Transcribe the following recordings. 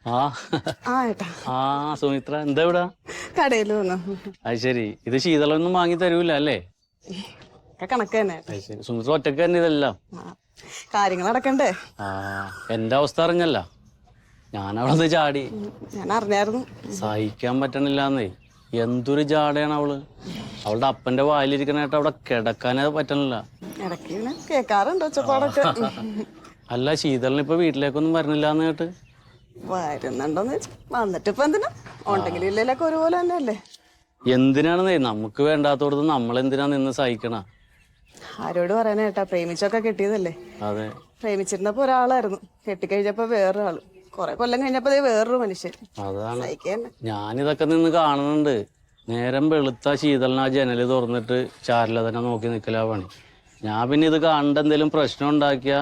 ആ ആ സുമിത്ര എന്താ ഇവിടെ കടയിൽ അത് ശരി. ഇത് ശീതളൊന്നും വാങ്ങി തരൂല അല്ലേ? കണക്ക് തന്നെ. അത് ശരി. സുമിത്ര ഒറ്റക്ക് തന്നെ ഇതെല്ലാം കാര്യങ്ങൾ നടക്കണ്ടേ? ആ എന്റെ അവസ്ഥ അറിഞ്ഞല്ല, ഞാനവിടെ ചാടി. ഞാൻ അറിഞ്ഞായിരുന്നു. സഹിക്കാൻ പറ്റണില്ലാന്നേ. എന്തൊരു ജാടയാണ് അവള്. അവളുടെ അപ്പന്റെ വായിലിരിക്കണായിട്ട് അവിടെ കിടക്കാനേ പറ്റണില്ല. ഇടയ്ക്ക് ഇങ്ങനെ കേക്കാറുണ്ട് ഒച്ചപ്പാടൊക്കെ. അല്ല, ശീതളിന് ഇപ്പൊ വീട്ടിലേക്കൊന്നും വരണില്ലാന്ന് കേട്ട്. വരുന്നുണ്ടോന്ന് വെച്ചാ വന്നിട്ട് ഇപ്പൊ എന്തിനാ? ഉണ്ടെങ്കിലും ഇല്ലൊക്കെ ഒരുപോലെ തന്നെയല്ലേ. എന്തിനാണെന്നേ, നമുക്ക് വേണ്ടാത്തോടത്ത് നമ്മളെന്തിനാ നിന്ന് സഹിക്കണ? ആരോട് പറയാനേട്ടാ, പ്രേമിച്ചൊക്കെ കെട്ടിയതല്ലേ. അതെ, പ്രേമിച്ചിരുന്നപ്പോ ഒരാളായിരുന്നു, കെട്ടിക്കഴിഞ്ഞപ്പോ വേറൊരാള്, കൊറേ കൊല്ലം കഴിഞ്ഞപ്പോ വേറൊരു മനുഷ്യൻ. അതാണ്. സഹിക്കാൻ ഞാനിതൊക്കെ നിന്ന് കാണുന്നുണ്ട്. നേരം വെളുത്ത ശീതളിന് ആ ജനല് തുറന്നിട്ട് ചാരില തന്നെ നോക്കി നിൽക്കലാ പണി. ഞാൻ പിന്നെ ഇത് കാണേണ്ട എന്തെങ്കിലും പ്രശ്നം ഉണ്ടാക്കിയാ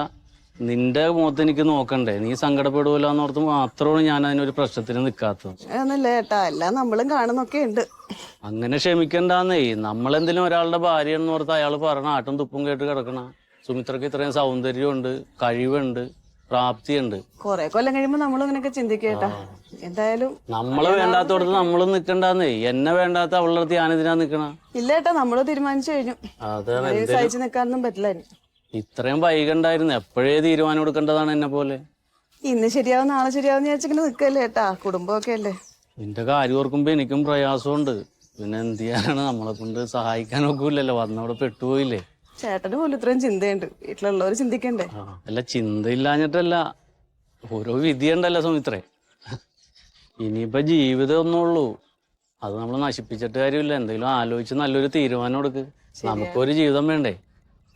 നിന്റെ മുഖത്ത് എനിക്ക് നോക്കണ്ടേ, നീ സങ്കടപ്പെടുമല്ലോ എന്നോർത്ത് മാത്രമാണ് ഞാൻ അതിനൊരു പ്രശ്നത്തിന് നിൽക്കാത്തത്. ഒന്നല്ലേ ഏട്ടാ, എല്ലാം നമ്മളും കാണുന്നൊക്കെ ഉണ്ട്. അങ്ങനെ ക്ഷമിക്കണ്ടെന്നേ. നമ്മളെന്തെങ്കിലും ഒരാളുടെ ഭാര്യയെന്ന് ഓർത്ത് അയാൾ പറഞ്ഞ ആട്ടും തുപ്പും കേട്ട് കിടക്കണ. സുമിത്രക്ക് ഇത്രയും സൗന്ദര്യമുണ്ട്, കഴിവുണ്ട്, പ്രാപ്തിയുണ്ട്. കൊറേ കൊല്ലം കഴിയുമ്പോ നമ്മളും ഇങ്ങനെയൊക്കെ ചിന്തിക്കേട്ടാ. എന്തായാലും നമ്മള് വേണ്ടാത്തോടത്ത് നമ്മളും നിക്കണ്ടാന്നേ. എന്നെ വേണ്ടാത്ത അവളുടെ അടുത്ത് ഞാനെതിനാ നിക്കണ? ഇല്ല ഏട്ടാ, നമ്മള് തീരുമാനിച്ചു കഴിഞ്ഞു. സഹിച്ചു നിൽക്കാനൊന്നും പറ്റില്ല. ഇത്രയും വൈകണ്ടായിരുന്നു. എപ്പോഴേ തീരുമാനം എടുക്കേണ്ടതാണ് എന്നെ പോലെ. ഇന്ന് ശരിയാവും നാളെ ശരിയാവും വിചാരിച്ചിങ്ങനെ നിക്കല്ലേ ഏട്ടാ, കുടുംബമൊക്കെ അല്ലേ. നിന്റെ കാര്യം ഓർക്കുമ്പോ എനിക്കും പ്രയാസമുണ്ട്. പിന്നെ എന്ത് ചെയ്യാനാണ്, നമ്മളെ കൊണ്ട് സഹായിക്കാൻ ഒക്കില്ലല്ലോ. വന്നവിടെ പെട്ടുപോയില്ലേ. ചേട്ടന് പോലും ഇത്രയും ചിന്തയുണ്ട്, വീട്ടിലുള്ളവർ ചിന്തിക്കണ്ടേ. അല്ല, ചിന്തയില്ലാഞ്ഞിട്ടല്ല, ഓരോ വിധിയുണ്ടല്ലോ സുമിത്രേ. ഇനിയിപ്പോ ജീവിതം ഒന്നുള്ളൂ, അത് നമ്മൾ നശിപ്പിച്ചിട്ട് കാര്യമില്ല. എന്തെങ്കിലും ആലോചിച്ച് നല്ലൊരു തീരുമാനം എടുക്ക്. നമുക്കൊരു ജീവിതം വേണ്ടേ?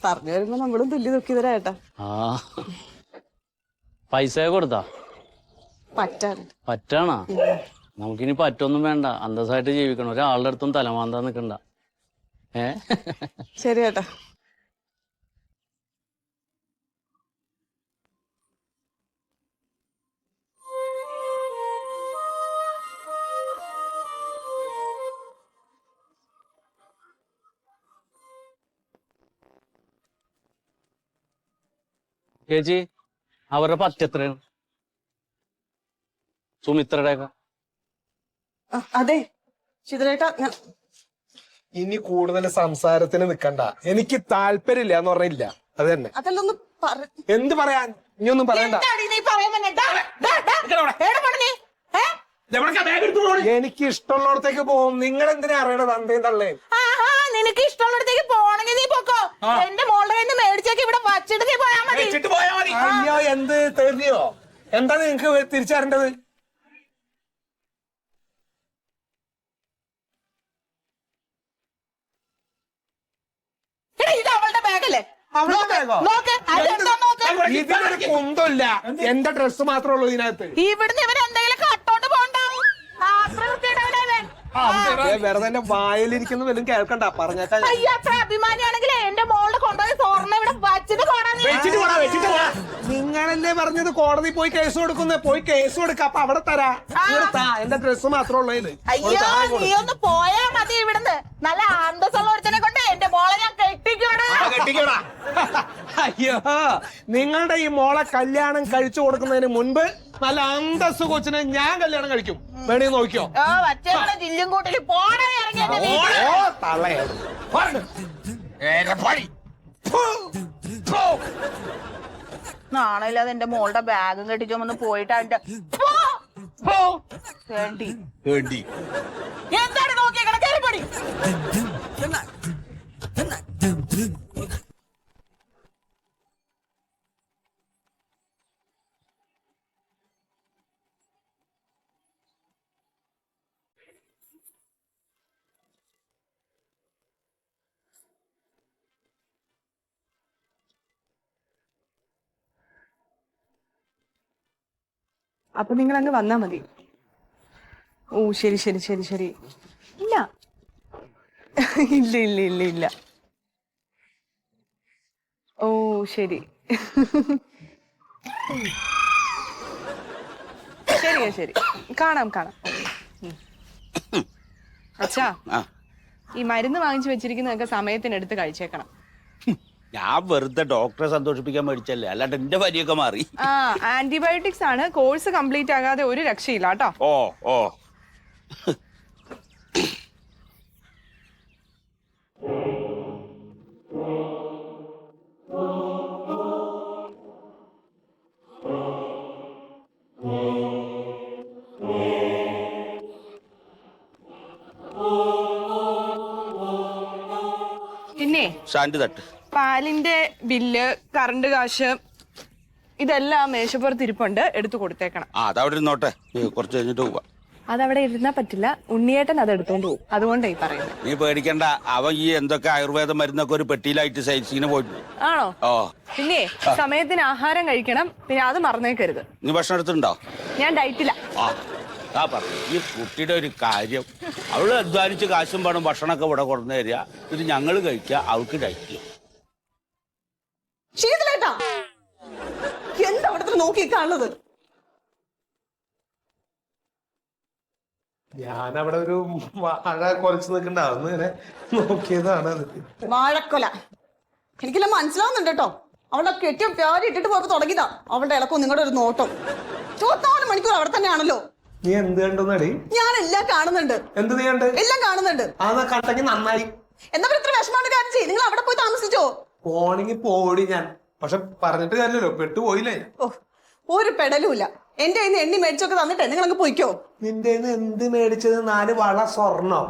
പറഞ്ഞു വരുമ്പോ നമ്മളും തുല്യ ദുഃഖിതരായിട്ടാ. ആ പൈസ കൊടുത്താ പറ്റാണാ? നമുക്കിനി പറ്റൊന്നും വേണ്ട, അന്തസ്സായിട്ട് ജീവിക്കണം. ഒരാളുടെ അടുത്തും തലമാന്താ നിക്കണ്ട. ശരി ഏട്ടാ. ചേച്ചി, അവരുടെ പറ്റെത്രയാണ്? സുമിത്രയുടെ ഒക്കെ അതെ ശിതലേട്ടാ, ഇനി കൂടുതൽ സംസാരത്തിന് നിക്കണ്ട. എനിക്ക് താല്പര്യമില്ല എന്ന് പറഞ്ഞില്ല, അത് തന്നെ. അതല്ലൊന്ന് എന്ത് പറയാൻ? ഇനി ഒന്നും പറയണ്ട. എനിക്ക് ഇഷ്ടമുള്ളിടത്തേക്ക് പോകും. നിങ്ങൾ എന്തിനാ അറിയണത്? അന്തേം തള്ളേ. നിനക്ക് ഇഷ്ടമുള്ളിടത്തേക്ക് പോണെങ്കിൽ നീ പൊക്കോ. എന്റെ മോളുടെ കയ്യിൽ നിന്ന് മേടിച്ചേക്ക് ഇവിടെ വച്ചിട്ട് നീ പോയാ മതി. അയ്യോ, എന്ത് തെറിയോ? എന്താ നിങ്ങക്ക് തിരിച്ചറിയേണ്ടത്? ഇത് അവളുടെ ബാഗല്ലേ? ഇതിനൊരു കുന്തമില്ല. എന്റെ ഡ്രസ്സ് മാത്രമേ ഉള്ളൂ ഇതിനകത്ത്. ഇവിടുന്ന് ഇവൻ എന്തെങ്കിലും കട്ടോണ്ട് പോണ്ടാവും. വെറുതെ എന്റെ വായിലിരിക്കുന്ന വല്ലതും കേൾക്കണ്ട, പറഞ്ഞേക്കാൻ. അയ്യത്ര അഭിമാനിയാണെങ്കിലേ എന്റെ മോളുടെ കൊണ്ടുപോയി സ്വർണ്ണം ഇവിടെ വച്ചിട്ട് നിങ്ങളല്ലേ പറഞ്ഞത് കോടതി പോയി കേസ് കൊടുക്കുന്ന? പോയി കേസ് കൊടുക്ക, അപ്പൊ അവിടെ തരാ. എന്റെ ഡ്രസ്സ് മാത്രമേ ഉള്ളൂ. അയ്യോ, നീ ഒന്ന് പോയാ മതി ഇവിടുന്ന്. നല്ല അന്തസ്സുള്ള ഒരുത്തനെ കൊണ്ട് എന്റെ മോളെ ഞാൻ കെട്ടിക്കോടാ. അയ്യോ, നിങ്ങളുടെ ഈ മോളെ കല്യാണം കഴിച്ചു കൊടുക്കുന്നതിന് മുൻപ് നല്ല അന്തസ് കൊച്ചിനെ ഞാൻ കല്യാണം കഴിക്കും. വേണേ നോക്കിയോ? ജില്ലും കൂട്ടിൽ പോണേ ഇറങ്ങി. നാണയില്ലാതെ എന്റെ മോളുടെ ബാഗും കെട്ടിച്ചോന്ന് പോയിട്ട് അതിന്റെ എന്താണ് നോക്കിയ കണക്കേറിപ്പടി. അപ്പൊ നിങ്ങൾ അങ്ങ് വന്നാ മതി. ഓ ശരി ശരി ശരി ശരി. ഇല്ല ഇല്ല ഇല്ല ഇല്ല ഇല്ല. ഓ ശരി ശരിയാ, ശരി, കാണാം കാണാം. അച്ഛാ, ഈ മരുന്ന് വാങ്ങിച്ചു വെച്ചിരിക്കുന്നതൊക്കെ സമയത്തിനെടുത്ത് കഴിച്ചേക്കണം. ഞാൻ വെറുതെ ഡോക്ടറെ സന്തോഷിപ്പിക്കാൻ മേടിച്ചല്ലേ, അല്ലാണ്ട് എന്റെ പനിയൊക്കെ മാറി. ആ ആന്റിബയോട്ടിക്സ് ആണ്, കോഴ്സ് കംപ്ലീറ്റ് ആകാതെ ഒരു രക്ഷയില്ല കേട്ടോ. ഓ ഓ പിന്നെ സ്റ്റാൻഡ് തട്ട്. പാലിന്റെ ബില്ല്, കറണ്ട് കാശ് ഇതെല്ലാം മേശപ്പുറത്ത് ഇരിപ്പുണ്ട്, എടുത്തു കൊടുത്തേക്കണം. ആ അതവിടെ ഇരുന്നോട്ടെ, കുറച്ച് കഴിഞ്ഞിട്ട് പോവാ. അതവിടെ ഇരുന്നാ പറ്റില്ല, ഉണ്ണിയേട്ടൻ അത് എടുത്തോണ്ട് പോകും, അതുകൊണ്ടായി പറയുന്നത്. നീ പേടിക്കണ്ട, അവൻ ഈ എന്തൊക്കെ ആയുർവേദ മരുന്നൊക്കെ ഒരു പെട്ടിയിലായിട്ട് സൈസിന് പോയിട്ടുണ്ട്. ആണോ? ഓ പിന്നെ സമയത്തിന് ആഹാരം കഴിക്കണം, പിന്നെ അത് മറന്നേക്കരുത്. നീ ഭക്ഷണം എടുത്തിട്ടുണ്ടോ? ഞാൻ ഡയറ്റില്ല. ആ പറഞ്ഞു ഈ കുട്ടിയുടെ ഒരു കാര്യം, അവള് അധ്വാനിച്ച് കാശും പണം ഭക്ഷണമൊക്കെ ഇവിടെ കൊടുന്നു തരിക, ഇത് ഞങ്ങൾ കഴിക്കുക, അവൾക്ക് ഡയറ്റ്. ശീതലേട്ടാ എന്താ അവിടെ നോക്കി കാണുന്നത്? ഞാനവിടെ ഒരു വാഴ കുറച്ച് നിൽക്കണ്ടാവുന്ന ഇങ്ങനെ നോക്കിയതാണ്. വാഴക്കൊല എനിക്കെല്ലാം മനസ്സിലാവുന്നുണ്ട് കേട്ടോ. അവളുടെ കെട്ടിയ പ്യാരി ഇട്ടിട്ട് പോയപ്പോ തുടങ്ങിയതാ അവളുടെ ഇളക്കം, നിങ്ങളുടെ ഒരു നോട്ടം. 24 മണിക്കൂർ അവിടെ തന്നെയാണല്ലോ. നീ എന്ത് കണ്ടെന്നടി? ഞാൻ എല്ലാം കാണുന്നുണ്ട്. എന്ത് നീ കണ്ട്? എല്ലാം കാണുന്നുണ്ട്. അതാ കണ്ടെങ്കിൽ നന്നായി. എന്താ ഇത്ര വിഷമമാണ് കാര്യം ചെയ്യും? നിങ്ങൾ അവിടെ പോയി താമസിച്ചോ? പോണെങ്കിൽ പോടി ഞാൻ, പക്ഷെ പറഞ്ഞിട്ട് കാര്യമല്ലോ, പെട്ടുപോയില്ലേ. ഓ ഒരു പെടലുമില്ല. എന്റെ കയ്യിൽ നിന്ന് എണ്ണി മേടിച്ചൊക്കെ തന്നിട്ടേ നിങ്ങൾ അങ്ങ് പോയിക്കോ. നിന്റെ എന്ത് മേടിച്ചത്? 4 വള സ്വർണം.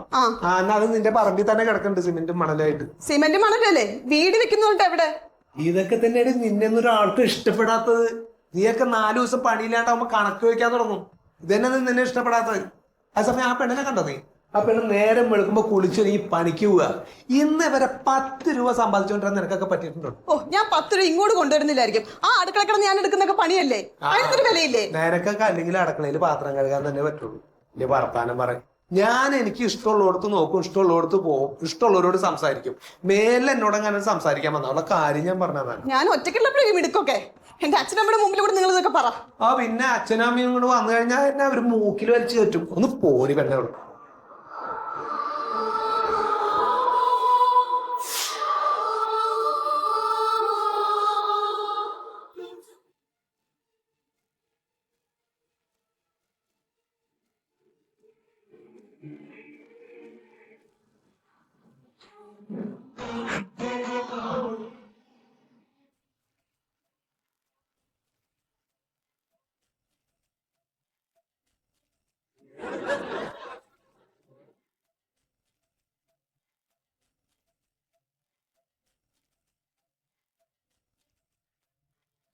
എന്നാ അത് നിന്റെ പറമ്പിൽ തന്നെ കിടക്കുന്നുണ്ട്, സിമെന്റും മണലായിട്ട്. സിമെന്റ് മണലല്ലേ വീട് വെക്കുന്നുണ്ട് എവിടെ? ഇതൊക്കെ തന്നെയാണ് നിന്നെയൊന്നും ഒരാൾക്കും ഇഷ്ടപ്പെടാത്തത്. നീയൊക്കെ 4 ദിവസം പണിയില്ലാണ്ടാവുമ്പോ കണക്ക് വെക്കാൻ തുടങ്ങും. ഇതന്നെ നിന്നെ ഇഷ്ടപ്പെടാത്തത്. ആ സമയം ആ പെണ്ണിനെ കണ്ടോ നീ? ആ പെണ്ണ് നേരം വെളുക്കുമ്പോ കുളിച്ചു നീ പണിക്ക് പോവുക. ഇന്ന് വരെ 10 രൂപ സമ്പാദിച്ചുകൊണ്ടിരുന്ന നിനക്കൊക്കെ പറ്റിയിട്ടുണ്ടോ? ഓ ഞാൻ 10 രൂപ ഇങ്ങോട്ട് കൊണ്ടുവരുന്നില്ലായിരിക്കും. ആ അടുക്കള കിടന്ന് ഞാൻ എടുക്കുന്നൊക്കെ പണിയല്ലേ, അതിനൊരു വിലയില്ലേ? നിനക്കൊക്കെ അല്ലെങ്കിൽ അടുക്കളയിൽ പാത്രം കഴുകാൻ തന്നെ പറ്റുള്ളൂ. ഇനി വർത്താനം പറയും. ഞാൻ എനിക്ക് ഇഷ്ടമുള്ളടത്ത് നോക്കും, ഇഷ്ടമുള്ളടത്ത് പോകും, ഇഷ്ടമുള്ളവരോട് സംസാരിക്കും. മേലെ എന്നോടെങ്ങനെ സംസാരിക്കാൻ വന്ന അവളെ കാര്യം ഞാൻ പറഞ്ഞതാണ്. ഞാൻ ഒറ്റയ്ക്കുള്ളപ്പോഴും ഇടുക്കൊക്കെ എന്റെ അച്ഛനമ്മയുടെ മുമ്പിലൂടെ നിങ്ങൾ ഇതൊക്കെ പറ. ആ പിന്നെ അച്ഛനും അമ്മയും കൂടെ വന്നു കഴിഞ്ഞാൽ എന്നെ അവര് മൂക്കിൽ വലിച്ചു കയറ്റും. ഒന്ന് പോരി പെണ്ണോട്.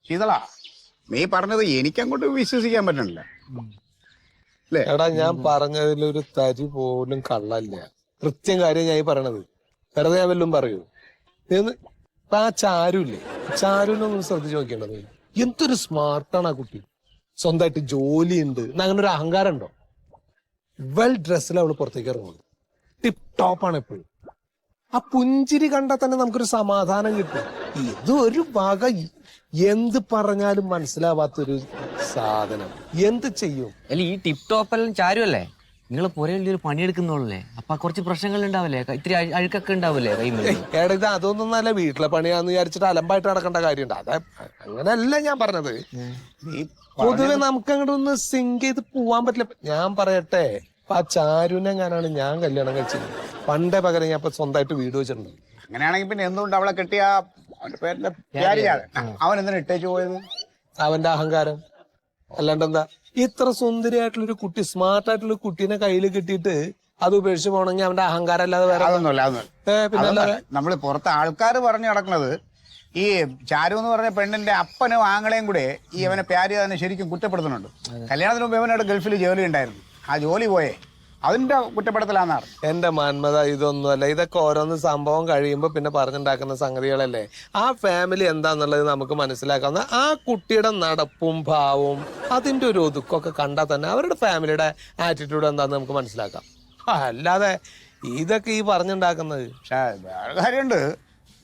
ശീതള, നീ പറഞ്ഞത് എനിക്കങ്ങോട്ട് വിശ്വസിക്കാൻ പറ്റണില്ല. എടാ ഞാൻ പറഞ്ഞതിലൊരു തരി പോലും കള്ളല്ല. കൃത്യം കാര്യം ഞാൻ പറയണത്. വെറുതെ ഞാൻ വല്ലതും പറയൂ? ആ ചാരുല്ലേ, ചാരുവിനൊന്നും ശ്രദ്ധിച്ച് നോക്കേണ്ടത്. എന്തൊരു സ്മാർട്ടാണ് ആ കുട്ടി. സ്വന്തമായിട്ട് ജോലിയുണ്ട്, അങ്ങനെ ഒരു അഹങ്കാരം ഉണ്ടോ? വെൽ ഡ്രസ്സിൽ അവള് പുറത്തേക്ക് ഇറങ്ങുന്നത്, ടിപ് ടോപ്പാണ് എപ്പോഴും. ആ പുഞ്ചിരി കണ്ടാൽ തന്നെ നമുക്കൊരു സമാധാനം കിട്ടും. ഇതൊരു വക എന്ത് പറഞ്ഞാലും മനസ്സിലാവാത്തൊരു സാധനം. എന്ത് ചെയ്യും? അല്ല ഈ ടിപ് ടോപ്പ് എല്ലാം ചാരുവല്ലേ? നിങ്ങൾ പുറേ വലിയൊരു പണിയെടുക്കുന്നോളല്ലേ, അപ്പൊ കുറച്ച് പ്രശ്നങ്ങൾ ഉണ്ടാവില്ലേ, ഇത്തിരി അഴുക്കൊക്കെ ഉണ്ടാവില്ലേ കൈമേൽ? എടാ ഇത് അതൊന്നും അല്ല, വീട്ടിലെ പണിയാന്ന് വിചാരിച്ചിട്ട് അലമ്പായിട്ട് നടക്കേണ്ട കാര്യമുണ്ട്. അതെ അങ്ങനെയല്ല ഞാൻ പറഞ്ഞത്. പൊതുവെ നമുക്ക് അങ്ങോട്ട് ഒന്ന് സിങ്ക് ചെയ്ത് പോവാൻ പറ്റില്ല. ഞാൻ പറയട്ടെ, ആ ചാരുവിനെ ഞാൻ കല്യാണം കഴിച്ചത്. പണ്ടേ പകരം ഞാൻ ഇപ്പൊ സ്വന്തമായിട്ട് വീട് വെച്ചിട്ടുണ്ട്. അങ്ങനെയാണെങ്കിൽ പിന്നെ എന്തുകൊണ്ട് അവളെ കെട്ടിയ അവന്റെ പേരിന്റെ അവൻ എന്തിനാ ഇട്ടേച്ചു പോയത്? അവന്റെ അഹങ്കാരം. അല്ലാണ്ട് എന്താ? ഇത്ര സുന്ദരിയായിട്ടുള്ളൊരു കുട്ടി, സ്മാർട്ട് ആയിട്ടുള്ള കുട്ടീനെ കയ്യിൽ കിട്ടിയിട്ട് അത് ഉപേക്ഷിച്ച് പോകണമെങ്കിൽ അവന്റെ അഹങ്കാരം അല്ലാതെ വേറെ അതൊന്നുമല്ല. നമ്മള് പുറത്തെ ആൾക്കാർ പറഞ്ഞു നടക്കുന്നത് ഈ ചാരു എന്ന് പറഞ്ഞ പെണ്ണിന്റെ അപ്പനും ആങ്ങളെയും കൂടെ ഈ അവനെ പ്യാരി തന്നെ ശരിക്കും കുറ്റപ്പെടുത്തുന്നുണ്ട്. കല്യാണത്തിന് മുമ്പ് ഇവനോട് ഗൾഫിൽ ജോലി ഉണ്ടായിരുന്നു, ആ ജോലി പോയേ അതിന്റെ കുറ്റപ്പെടുത്തലാന്നാണ്. എന്റെ മന്മത, ഇതൊന്നുമല്ല. ഇതൊക്കെ ഓരോന്ന് സംഭവം കഴിയുമ്പോ പിന്നെ പറഞ്ഞുണ്ടാക്കുന്ന സംഗതികളല്ലേ. ആ ഫാമിലി എന്താന്നുള്ളത് നമുക്ക് മനസ്സിലാക്കാവുന്ന. ആ കുട്ടിയുടെ നടപ്പും ഭാവവും അതിന്റെ ഒരു ഒതുക്കൊക്കെ കണ്ടാൽ തന്നെ അവരുടെ ഫാമിലിയുടെ ആറ്റിറ്റ്യൂഡ് എന്താന്ന് നമുക്ക് മനസ്സിലാക്കാം. അല്ലാതെ ഇതൊക്കെ ഈ പറഞ്ഞുണ്ടാക്കുന്നത്. പക്ഷേ വേറെ കാര്യമുണ്ട്,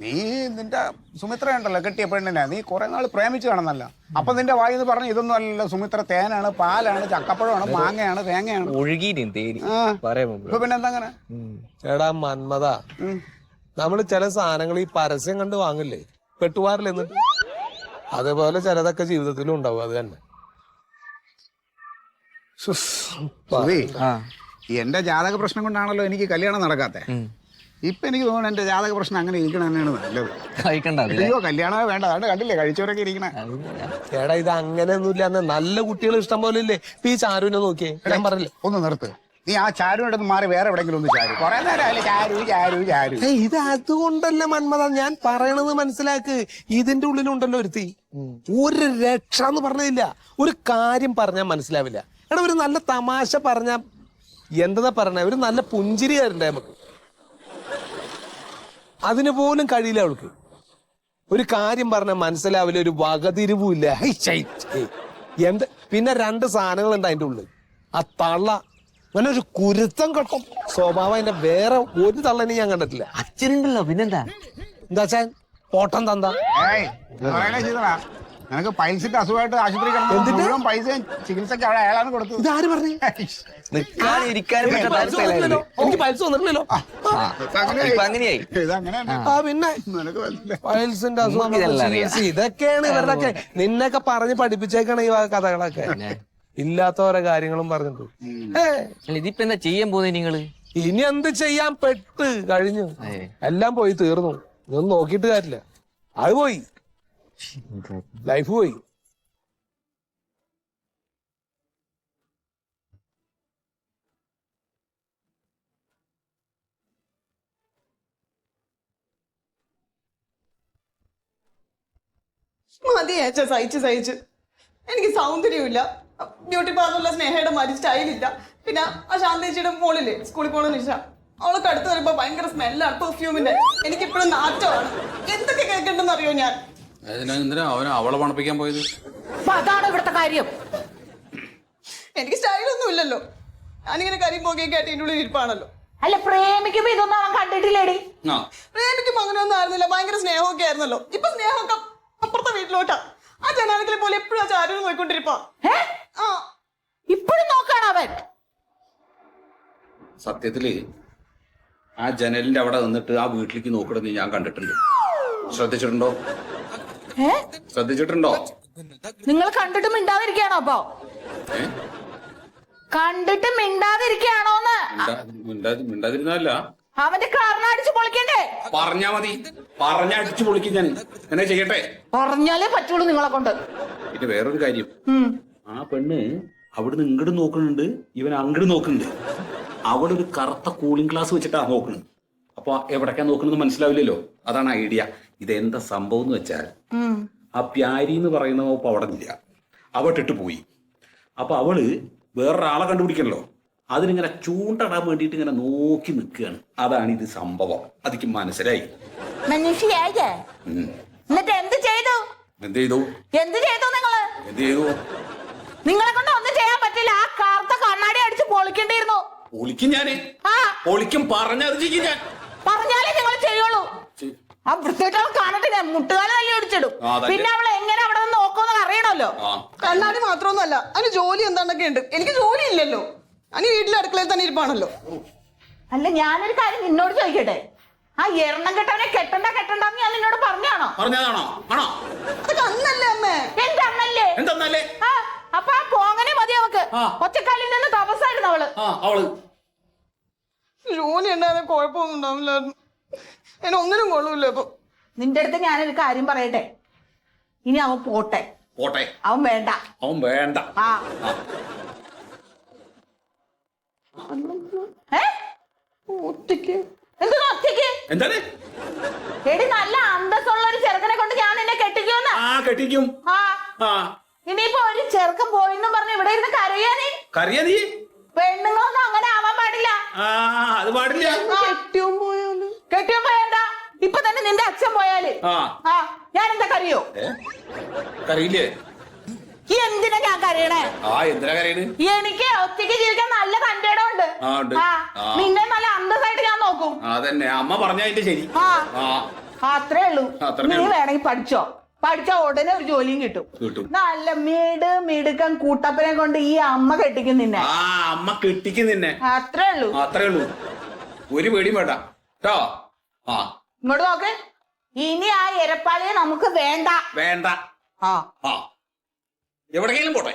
നീ നിന്റെ സുമിത്ര ഉണ്ടല്ലോ കെട്ടിയ പെണ്ണിനെ നീ കുറെ നാൾ പ്രേമിച്ചു കാണുന്നല്ല. അപ്പൊ നിന്റെ വായിന്ന് പറഞ്ഞു ഇതൊന്നും അല്ലല്ലോ, സുമിത്ര തേനാണ്, പാലാണ്, ചക്കപ്പഴമാണ്, മാങ്ങയാണ്, തേങ്ങയാണ്. ഒഴുകിയിട്ട് ഇപ്പൊ പിന്നെ എന്താ അങ്ങനെ? എടാ മന്മത, നമ്മൾ ചില സാധനങ്ങൾ ഈ പരസ്യം കണ്ട് വാങ്ങില്ലേ, പെട്ടുവാറില്ല എന്നിട്ട് അതേപോലെ ചിലതൊക്കെ ജീവിതത്തിലും ഉണ്ടാവും. അത് തന്നെ. സുധി, എന്റെ ജാതക പ്രശ്നം കൊണ്ടാണല്ലോ എനിക്ക് കല്യാണം നടക്കാത്തെ. ഇപ്പൊ എനിക്ക് തോന്നുന്നു എന്റെ ജാതക പ്രശ്നം അങ്ങനെ ഇരിക്കണം തന്നെയാണ് നല്ലത്. അയ്യോ കല്യാണമേ വേണ്ട, അതുകൊണ്ട് കണ്ടില്ലേ കഴിച്ചവരൊക്കെ ഇരിക്കണേ. ചേടാ ഇത് അങ്ങനെയൊന്നുമില്ല, നല്ല കുട്ടികൾ ഇഷ്ടം പോലെ ഇല്ലേ. ഇപ്പൊ ഈ ചാരുവിനെ നോക്കിയേ, ഞാൻ പറഞ്ഞില്ലേ. ഒന്ന് നിർത്ത്, നീ ആ ചാരുവിന്റെ അടുത്ത് മാറി വേറെ എവിടെങ്കിലും ഒന്ന് ചാരു. കുറെ നേരം ചാരു ചാരു ചാരു. ഇത് അതുകൊണ്ടല്ല മന്മത, ഞാൻ പറയണത് മനസ്സിലാക്ക്. ഇതിന്റെ ഉള്ളിലുണ്ടല്ലോ ഒരുത്തി, ഒരു രക്ഷ എന്ന് പറഞ്ഞതില്ല. ഒരു കാര്യം പറഞ്ഞാൽ മനസ്സിലാവില്ല. എടാ ഒരു നല്ല തമാശ പറഞ്ഞ എന്താ പറഞ്ഞ, ഒരു നല്ല പുഞ്ചിരി തരണ്ടേ നമുക്ക്. അതിന് പോലും കഴിയില്ല അവൾക്ക്. ഒരു കാര്യം പറഞ്ഞാൽ മനസ്സിലാവില്ല, ഒരു വകതിരിവുമില്ല. എന്ത് പിന്നെ 2 സാധനങ്ങളുണ്ട് അതിന്റെ ഉള്ളിൽ. ആ തള്ള അങ്ങനെ ഒരു കുരുത്തം കെട്ടും സ്വഭാവം. അതിന്റെ വേറെ ഒരു തള്ളനെ ഞാൻ കണ്ടിട്ടില്ല. അച്ഛനുണ്ടല്ലോ, പിന്നെന്താ? എന്താ വെച്ചാൽ പോട്ടം തന്താ. ചെയ്തടാ, നിനക്ക് പൈസക്ക് അസുഖമായിട്ട് ആശുപത്രി മുഴുവൻ പൈസ ചികിത്സക്ക് അയാളാണ് കൊടുത്തത്. ഇതാര് പറഞ്ഞു? എനിക്ക് പൈസ വന്നിട്ടില്ലല്ലോ. അങ്ങനെയായി. ആ പിന്നെ പൈൽസിന്റെ അസുഖം, ഇതൊക്കെയാണ് ഇവരുടെയൊക്കെ. നിന്നൊക്കെ പറഞ്ഞ് പഠിപ്പിച്ചേക്കാണ് ഈ കഥകളൊക്കെ. ഇല്ലാത്ത ഓരോ കാര്യങ്ങളും പറഞ്ഞിട്ടു. ഇതിപ്പോ എന്താ ചെയ്യാൻ പോകുന്നത് നിങ്ങള്? ഇനി എന്ത് ചെയ്യാൻ, പെട്ട് കഴിഞ്ഞു. എല്ലാം പോയി തീർന്നു. ഇതൊന്നും നോക്കിയിട്ട് കാര്യമില്ല. അത് പോയി, ലൈഫ് പോയി. മതി ഏച്ച, സഹിച്ച് എനിക്ക് സൗന്ദര്യമില്ല, ബ്യൂട്ടി പാർലറിലെ സ്നേഹയുടെ മാതിരി സ്റ്റൈലില്ല. പിന്നെ ആ ശാന്തേച്ചിയുടെ മോളില്ലേ സ്കൂളിൽ പോകണ നിശ, അവൾക്ക് അടുത്ത് വരുമ്പോ ഭയങ്കര സ്മെല്ലാണ് പെർഫ്യൂമിന്റെ. എനിക്കിപ്പോഴും നാറ്റമാണ്. എന്തൊക്കെ കേൾക്കണ്ടെന്ന് അറിയോ ഞാൻ. എന്തിനാ അവളെ പണപ്പിക്കാൻ പോയത്? അതാണ് ഇവിടുത്തെ കാര്യം. എനിക്ക് സ്റ്റൈലൊന്നും ഇല്ലല്ലോ. ഞാനിങ്ങനെ കരിയും പോകുകയൊക്കെ ആയിട്ട് ഇതിൻ്റെ ഉള്ളിൽ ഇരിപ്പാണല്ലോ. അല്ല പ്രേമിക്കുമ്പോ ഇതൊന്നും അവൻ കണ്ടിട്ടില്ലേടി? പ്രേമിക്കുമ്പോ അങ്ങനെയൊന്നും ആയിരുന്നില്ല, ഭയങ്കര സ്നേഹമൊക്കെ ആയിരുന്നല്ലോ. ഇപ്പൊ സ്നേഹമൊക്കെ അപ്പുറത്തെ വീട്ടിലോട്ടാ. ആ ജനാലകളെ പോലെ എപ്പോഴും ആ ചാരുവിനെ നോക്കിക്കൊണ്ടിരിപ്പാ. ഇപ്പോഴും നോക്കാണ് അവൻ. സത്യത്തില് ആ ജനലിന്റെ അവിടെ നിന്നിട്ട് ആ വീട്ടിലേക്ക് നോക്കിടുന്നത് ഞാൻ കണ്ടിട്ടുണ്ട്. ശ്രദ്ധിച്ചിട്ടുണ്ടോ? നിങ്ങൾ കണ്ടിട്ട് മിണ്ടാതിരിക്കാണോ? അപ്പൊ കണ്ടിട്ട് മിണ്ടാതിരിക്കാണോന്ന്? മിണ്ടാതിരുന്നല്ല, അവന്റെ കാരണം അടിച്ചു പൊളിക്കണ്ടേ? പറഞ്ഞാ മതി, പറഞ്ഞടിച്ചു പൊളിക്കും ഞാൻ. എന്നെ ചെയ്യട്ടെ? പറഞ്ഞാലേ പറ്റുള്ളൂ നിങ്ങളെ കൊണ്ട്. പിന്നെ വേറൊരു കാര്യം, ആ പെണ്ണ് അവിടുന്ന് ഇങ്ങോട്ട് നോക്കുന്നുണ്ട്, ഇവൻ അങ്ങോട്ട് നോക്കുന്നുണ്ട്. അവിടെ ഒരു കറുത്ത കൂളിംഗ് ഗ്ലാസ് വെച്ചിട്ടാ നോക്കുന്നത്. അപ്പൊ എവിടേക്കാ നോക്കുന്നത് മനസ്സിലാവില്ലല്ലോ. അതാണ് ഐഡിയ. ഇതെന്താ സംഭവം എന്ന് വെച്ചാൽ, ആ പ്യാരി എന്ന് പറയുന്ന ഇപ്പൊ അവിടെ ഇല്ല, അവട്ടിട്ട് പോയി. അപ്പൊ അവള് വേറൊരാളെ കണ്ടുപിടിക്കണല്ലോ, അതിനിങ്ങനെ ചൂണ്ടിടാൻ വേണ്ടിയിട്ട് ഇങ്ങനെ നോക്കി നിൽക്കുകയാണ്. അതാണ് ഇത് സംഭവം. അതിക്ക് മനസ്സിലായി. എന്നിട്ട് എന്ത് ചെയ്തു? നിങ്ങളെ കൊണ്ട് ഒന്നും ചെയ്യാൻ പറ്റില്ല. ആ കാർത്ത കണ്ണാടി അടിച്ച് പൊളിക്കേണ്ടിയിരുന്നു. പൊളിക്കും ഞാന്, പൊളിക്കും. പറഞ്ഞത് ചെയ്യും ഞാൻ. പറഞ്ഞാലേ നിങ്ങൾ ചെയ്യുള്ളൂ. ആ വൃത്തിയായിട്ട് കാണട്ടെ, ഞാൻ മുട്ടുകാലം തല്ലി ഒടിച്ചിടും. പിന്നെ അവൾ എങ്ങനെ അവിടെ നിന്ന് നോക്കുമെന്ന് അറിയണമല്ലോ. കണ്ണാടി മാത്രമൊന്നുമല്ല, അതിന് ജോലി എന്താണ്ടൊക്കെ ഉണ്ട്. എനിക്ക് ജോലി ഇല്ലല്ലോ, അതിന് വീട്ടിലെ അടുക്കളയിൽ തന്നെ ഇരിപ്പാണല്ലോ. അല്ല ഞാനൊരു കാര്യം നിന്നോട് ചോദിക്കട്ടെ, ആ എണ്ണം കെട്ടവനെ കെട്ടണ്ടെന്ന് ഞാൻ നിന്നോട് പറഞ്ഞാണോ? പറഞ്ഞതാണോ? ആണോ? അതൊക്കെ അന്നല്ലേ അമ്മേ. എന്റെ അന്നല്ലേ? എന്തന്നല്ലേ? അപ്പൊ ആ പോങ്ങനെ മതി അവക്ക്. ഒറ്റക്കാലിൽ നിന്ന് തപസ്സായിരുന്നു അവള്. ജോലി ഉണ്ടായിരുന്ന കുഴപ്പമൊന്നും ഉണ്ടാവില്ലായിരുന്നു. ഞാൻ ഒന്നിനും കൊള്ളൂല്ലോ. ഇപ്പൊ നിന്റെ അടുത്ത് ഞാനൊരു കാര്യം പറയട്ടെ, ഇനി അവൻ പോട്ടെ. അവൻ വേണ്ട. ഒറ്റയ്ക്ക് എന്താണ്? എടി നല്ല അന്തസ്സുള്ള ഒരു ചെറുക്കനെ കൊണ്ട് ഞാൻ നിന്നെ കെട്ടിക്കും. ഇനിയിപ്പോ ഒരു ചെറുക്കൻ പോയിന്നും പറഞ്ഞ് ഇവിടെ ഇരുന്ന് കരയാ നീ. പെണ്ണുങ്ങളൊന്നും അങ്ങനെ ആവാൻ പാടില്ല. കെട്ടിയും പോയണ്ട. ഇപ്പൊ തന്നെ നിന്റെ അച്ഛൻ പോയാല് ഞാൻ എന്താ കരയോ? കരയില്ലേ? എന്തിനാ ഞാൻ കരയണേ? എനിക്ക് ഒറ്റയ്ക്ക് ജീവിക്കാൻ നല്ല കണ്ടേടം ഉണ്ട്. നിന്നെ നല്ല അന്തസ്സായിട്ട് ഞാൻ നോക്കും. അതന്നെ അമ്മ പറഞ്ഞതിന്റെ ശരി. അത്രേ ഉള്ളൂ. നീ വേണമെങ്കിൽ പഠിച്ചാ ഉടനെ ഒരു ജോലിയും കിട്ടും. നല്ല മിടുക്കൻ കൂട്ടപ്പനെ കൊണ്ട് ഈ അമ്മ കെട്ടിക്കും നിന്നെ. അത്രേ ഉള്ളൂ. ഒരു പേടിയും വേണ്ട കേട്ടോ. ഇങ്ങോട്ട് നോക്ക്, ഇനി ആ എരപ്പാളിയെ നമുക്ക് വേണ്ട. വേണ്ട. ആ ആ എവിടെയെങ്കിലും പോട്ടെ.